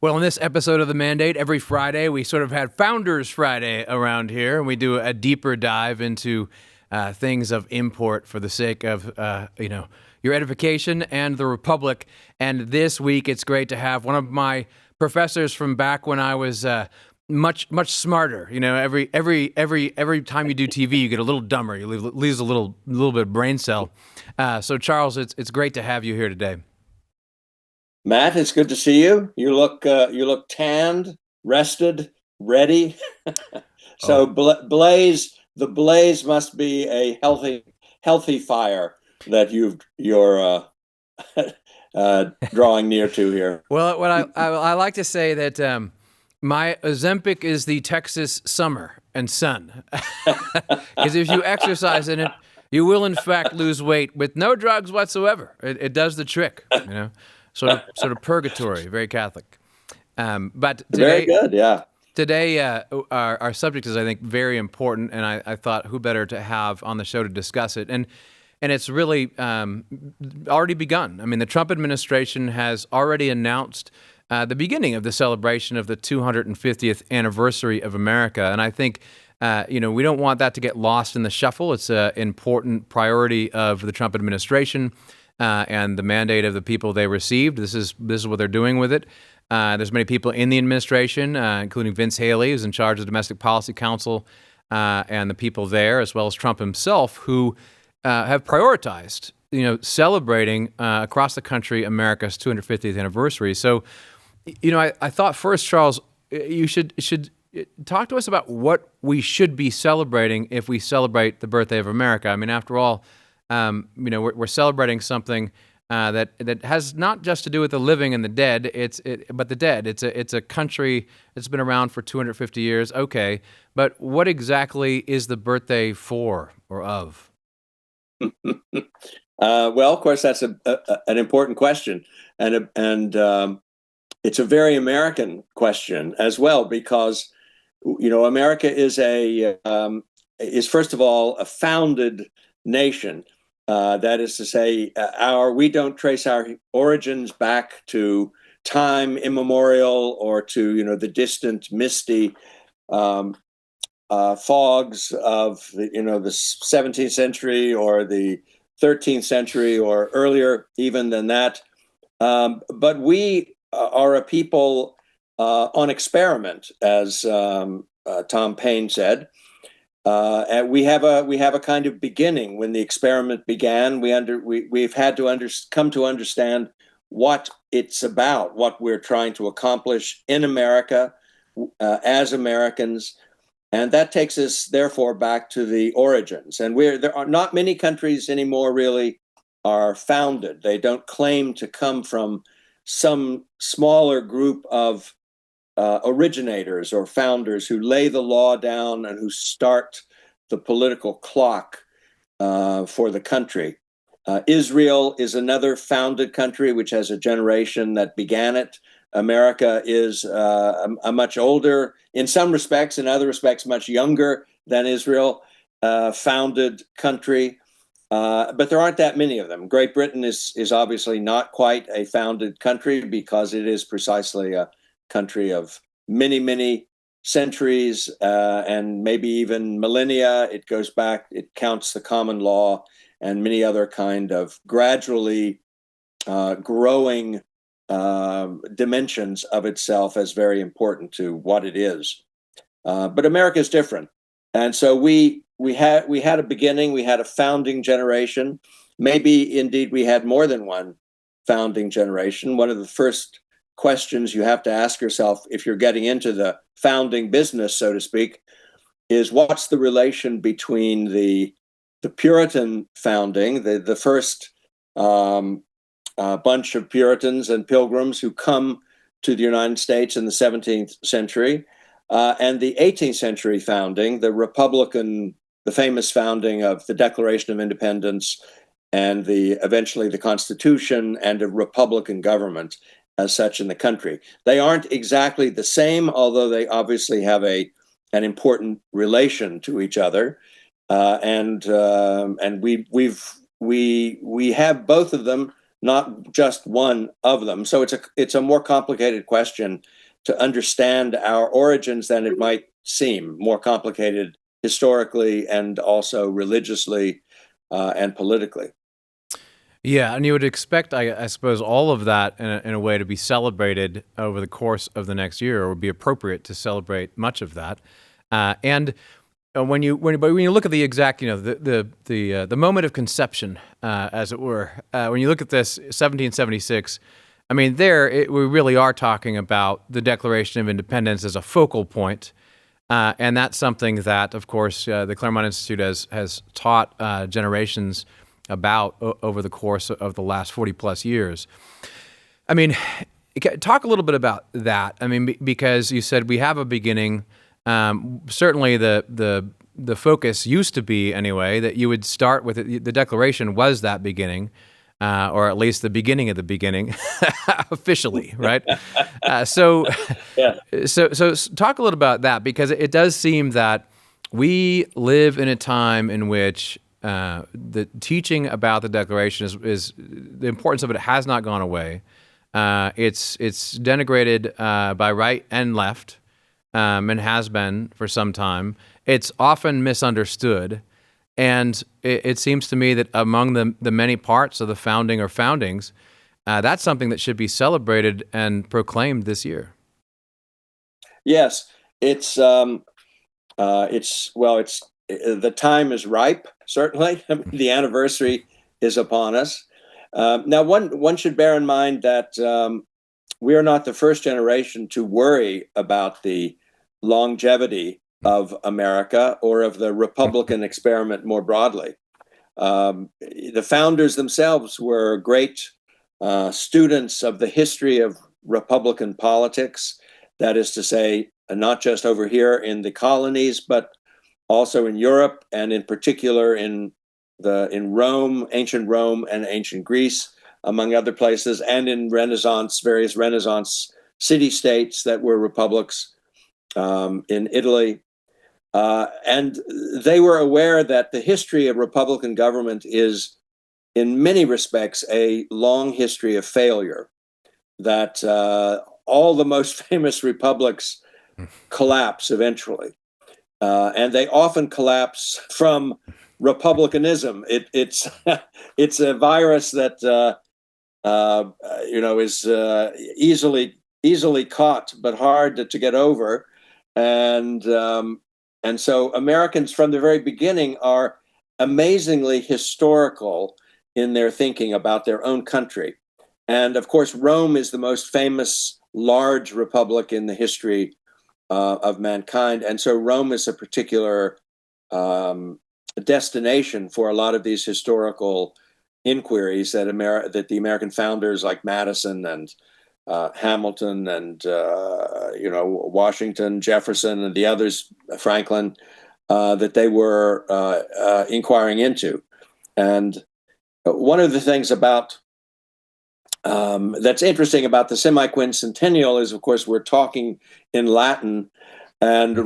Well, in this episode of The Mandate, every Friday, we sort of had Founders Friday around here, and we do a deeper dive into things of import for the sake of, your edification and the Republic. And this week, it's great to have one of my professors from back when I was much smarter. You know, every time you do TV, you get a little dumber. You lose a little bit of brain cell. So, Charles, it's great to have you here today. Matt, it's good to see you. You look tanned, rested, ready. So the blaze must be a healthy fire that you're drawing near to here. Well, what I like to say that my Ozempic is the Texas summer and sun, because if you exercise in it, you will in fact lose weight with no drugs whatsoever. It does the trick, sort of purgatory, very Catholic. But Very today, good, yeah. today our subject is, I think, very important, and I thought who better to have on the show to discuss it. And it's really already begun. I mean, the Trump administration has already announced the beginning of the celebration of the 250th anniversary of America. And I think, we don't want that to get lost in the shuffle. It's an important priority of the Trump administration and the mandate of the people they received. This is what they're doing with it. There's many people in the administration, including Vince Haley, who's in charge of the Domestic Policy Council, and the people there, as well as Trump himself, who have prioritized, celebrating across the country America's 250th anniversary. So, I thought first, Charles, you should talk to us about what we should be celebrating if we celebrate the birthday of America. I mean, after all, we're celebrating something that has not just to do with the living and the dead, but the dead. It's a country that's been around for 250 years. Okay, but what exactly is the birthday for or of? Well, of course, that's an important question, and it's a very American question as well, because America is first of all a founded nation. That is to say, we don't trace our origins back to time immemorial or to the distant, misty fogs of the 17th century or the 13th century or earlier even than that. But we are a people on experiment, as Tom Paine said. And we have a kind of beginning. When the experiment began, we've had to come to understand what it's about, what we're trying to accomplish in America as Americans, and that takes us therefore back to the origins. And there are not many countries anymore really are founded. They don't claim to come from some smaller group of originators or founders who lay the law down and who start the political clock for the country. Israel is another founded country which has a generation that began it. America is a much older, in some respects, in other respects, much younger than Israel, founded country. But there aren't that many of them. Great Britain is obviously not quite a founded country because it is precisely a country of many, many centuries and maybe even millennia. It goes back, it counts the common law and many other kind of gradually growing dimensions of itself as very important to what it is. But America is different. And so we had a beginning, we had a founding generation. Maybe indeed we had more than one founding generation. One of the first questions you have to ask yourself if you're getting into the founding business, so to speak, is what's the relation between the Puritan founding, the first bunch of Puritans and Pilgrims who come to the United States in the 17th century, and the 18th century founding, the famous founding of the Declaration of Independence and eventually the Constitution and a republican government as such in the country. They aren't exactly the same, although they obviously have an important relation to each other, and we have both of them not just one of them. So it's a more complicated question to understand our origins than it might seem, more complicated historically and also religiously and politically. Yeah, and you would expect, I suppose, all of that in a way to be celebrated over the course of the next year, or would be appropriate to celebrate much of that. And when you look at the exact, the moment of conception, as it were, when you look at this 1776, I mean, we really are talking about the Declaration of Independence as a focal point. And that's something that, of course, the Claremont Institute has taught generations about over the course of the last 40 plus years. I mean, talk a little bit about that. I mean, because you said we have a beginning. Certainly the focus used to be, anyway, that you would start with it. The Declaration was that beginning, or at least the beginning of the beginning, officially, right? So talk a little about that, because it does seem that we live in a time in which the teaching about the Declaration is the importance of it has not gone away. It's denigrated by right and left, and has been for some time. It's often misunderstood, and it seems to me that among the many parts of the founding or foundings, that's something that should be celebrated and proclaimed this year. Yes, the time is ripe. Certainly, the anniversary is upon us. Now, one should bear in mind that we are not the first generation to worry about the longevity of America or of the Republican experiment more broadly. The founders themselves were great students of the history of Republican politics. That is to say, not just over here in the colonies, but also in Europe, and in particular in Rome, ancient Rome and ancient Greece, among other places, and in various Renaissance city-states that were republics in Italy. And they were aware that the history of Republican government is, in many respects, a long history of failure, that all the most famous republics collapse eventually. And they often collapse from republicanism. It's it's a virus that is easily caught but hard to get over, and so Americans from the very beginning are amazingly historical in their thinking about their own country. And of course, Rome is the most famous large republic in the history of mankind. And so Rome is a particular destination for a lot of these historical inquiries that the American founders like Madison and Hamilton and Washington, Jefferson, and the others, Franklin, that they were inquiring into. And one of the things about that's interesting about the semi-quincentennial is, of course, we're talking in Latin and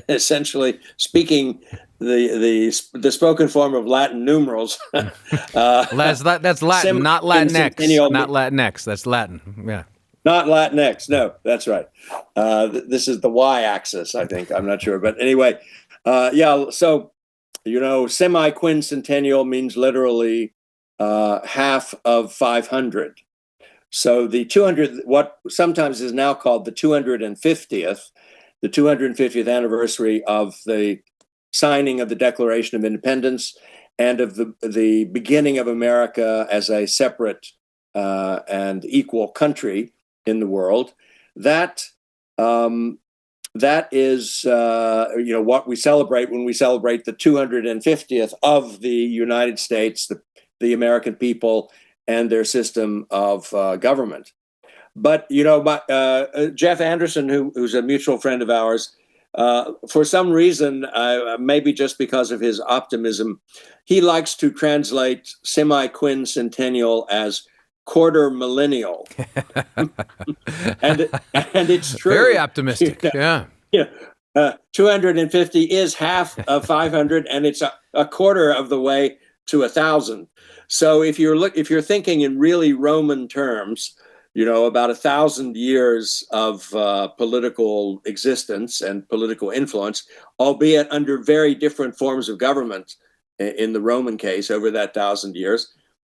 essentially speaking the spoken form of Latin numerals. That's Latin, not Latinx. Not Latinx. That's Latin. Yeah. Not Latinx. No, that's right. This is the y-axis, I think. I'm not sure, but anyway, yeah. So semi-quincentennial means literally half of 500. So the 200, what sometimes is now called the 250th anniversary of the signing of the Declaration of Independence and of the beginning of America as a separate and equal country in the world. That is what we celebrate when we celebrate the 250th of the United States, the American people and their system of government. But Jeff Anderson, who's a mutual friend of ours, for some reason, maybe just because of his optimism, he likes to translate semi-quincentennial as quarter millennial, and it's true. Very optimistic. Yeah. 250 is half of 500, and it's a quarter of the way to 1,000. So if you're thinking in really Roman terms, about 1,000 years of political existence and political influence, albeit under very different forms of government in the Roman case over that 1,000 years,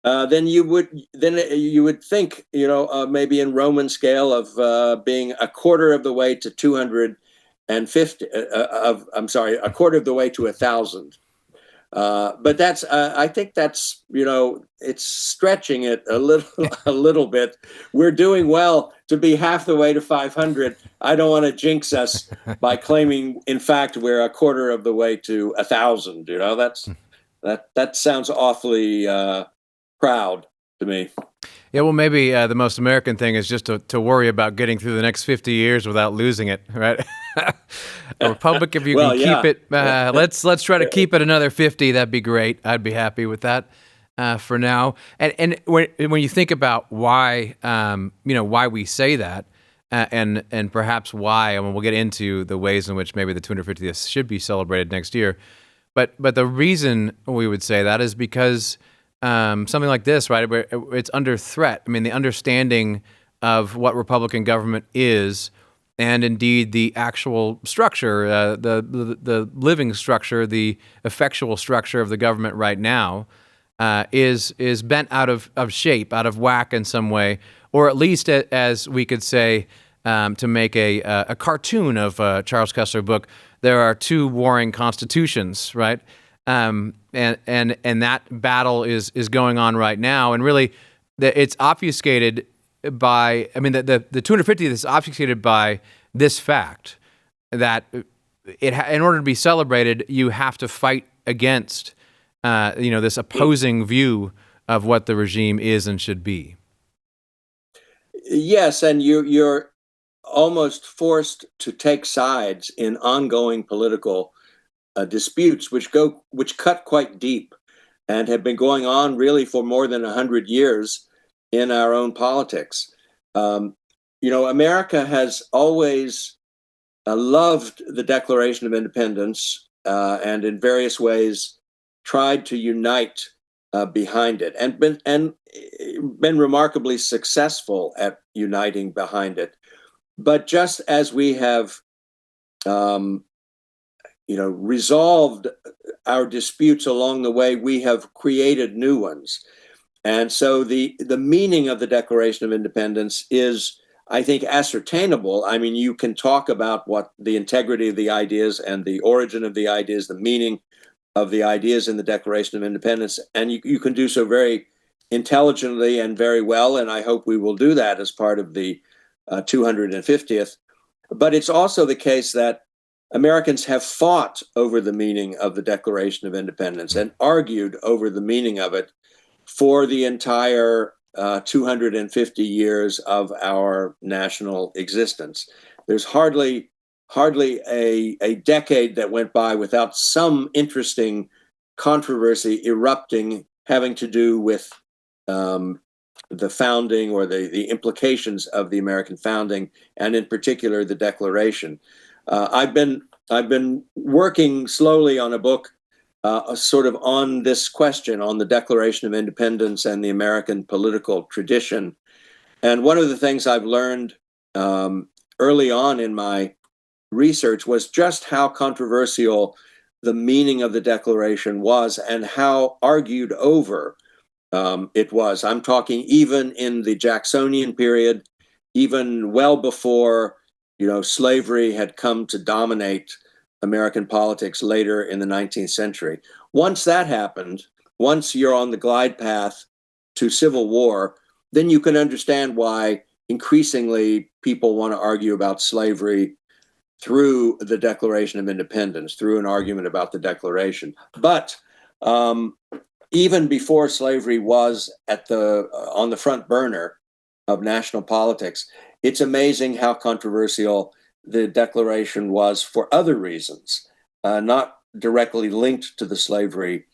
then you would think, maybe in Roman scale of being a quarter of the way to 250 a quarter of the way to 1,000. But I think that's, it's stretching it a little bit. We're doing well to be half the way to 500. I don't want to jinx us by claiming, in fact, we're a quarter of the way to 1,000. That sounds awfully proud to me. Yeah, well, maybe the most American thing is just to worry about getting through the next 50 years without losing it, right? A republic, if you Well, can yeah. keep it, let's try to keep it another 50. That'd be great. I'd be happy with that for now. And when you think about why, why we say that, and perhaps why, and we'll get into the ways in which maybe the 250th should be celebrated next year. But the reason we would say that is because something like this, right, where it's under threat. I mean, the understanding of what Republican government is, and indeed the actual structure, the living structure, the effectual structure of the government right now, is bent out of shape, out of whack in some way, or at least, as we could say, to make a cartoon of Charles Kesler book, there are two warring constitutions, right? And that battle is going on right now, and really, it's obfuscated by. I mean, the 250th is obfuscated by this fact that in order to be celebrated, you have to fight against, this opposing view of what the regime is and should be. Yes, and you're almost forced to take sides in ongoing political disputes, which cut quite deep and have been going on really for more than 100 years in our own politics. America has always loved the Declaration of Independence and in various ways tried to unite behind it, and been remarkably successful at uniting behind it. But just as we have resolved our disputes along the way, we have created new ones. And so the meaning of the Declaration of Independence is, I think, ascertainable. I mean, you can talk about what the integrity of the ideas and the origin of the ideas, the meaning of the ideas in the Declaration of Independence, and you can do so very intelligently and very well, and I hope we will do that as part of the 250th. But it's also the case that Americans have fought over the meaning of the Declaration of Independence and argued over the meaning of it for the entire 250 years of our national existence. There's hardly a decade that went by without some interesting controversy erupting having to do with the founding or the implications of the American founding, and in particular the Declaration. I've been working slowly on a book sort of on this question, on the Declaration of Independence and the American political tradition. And one of the things I've learned early on in my research was just how controversial the meaning of the Declaration was and how argued over it was. I'm talking even in the Jacksonian period, even well before slavery had come to dominate American politics later in the 19th century. Once that happened, once you're on the glide path to civil war, then you can understand why increasingly people want to argue about slavery through the Declaration of Independence, through an argument about the Declaration. But even before slavery was on the front burner of national politics, it's amazing how controversial the Declaration was for other reasons, not directly linked to the slavery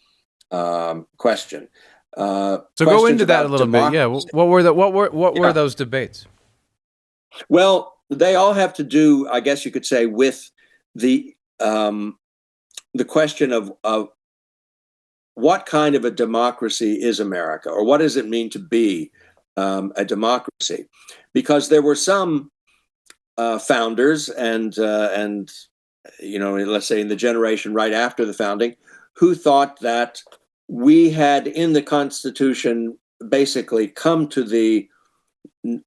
question. So go into that a little bit. Yeah, what were those debates? Well, they all have to do, I guess you could say, with the question of what kind of a democracy is America, or what does it mean to be a democracy? Because there were some founders and let's say in the generation right after the founding, who thought that we had in the Constitution basically come to the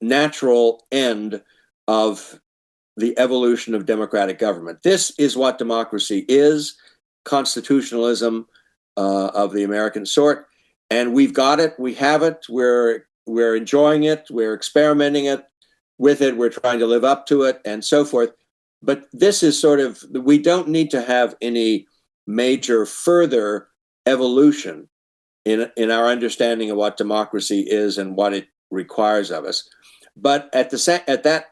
natural end of the evolution of democratic government. This is what democracy is, constitutionalism of the American sort, and we've got it. We have it. We're enjoying it. We're experimenting with it. We're trying to live up to it, and so forth. But this is sort of, we don't need to have any major further evolution in our understanding of what democracy is and what it requires of us. But at that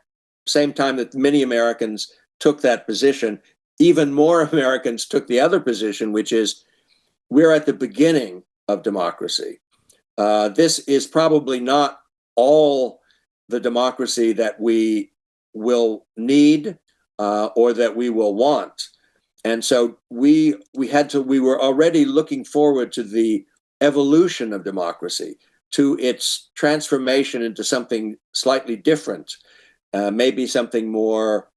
same time that many Americans took that position, even more Americans took the other position, which is we're at the beginning of democracy. This is probably not all the democracy that we will need or that we will want. And so we were already looking forward to the evolution of democracy, to its transformation into something slightly different, maybe something more,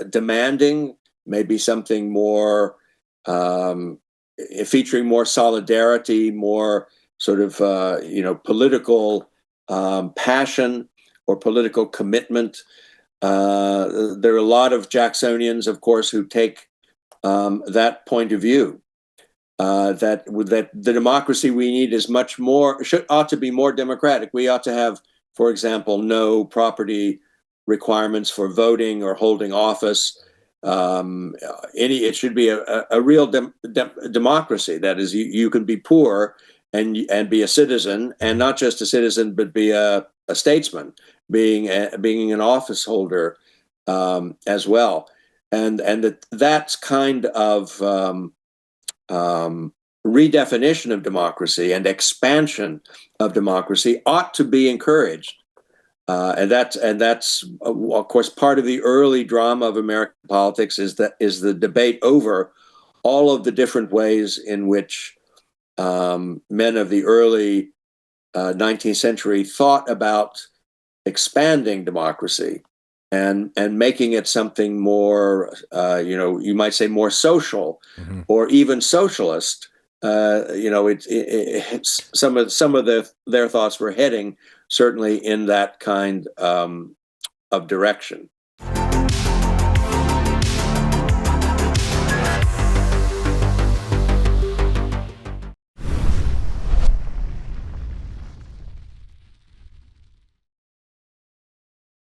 demanding, maybe something more featuring more solidarity, more sort of political passion or political commitment. There are a lot of Jacksonians, of course, who take that point of view. That the democracy we need is ought to be more democratic. We ought to have, for example, no property requirements for voting or holding office. It should be a real democracy. That is, you can be poor and be a citizen, and not just a citizen, but be a statesman, being an office holder as well. And that's kind of redefinition of democracy and expansion of democracy ought to be encouraged. And that's of course part of the early drama of American politics is the debate over all of the different ways in which men of the early 19th century thought about expanding democracy and making it something more, you might say more social, mm-hmm. or even socialist. Some of their thoughts were heading certainly in that kind of direction.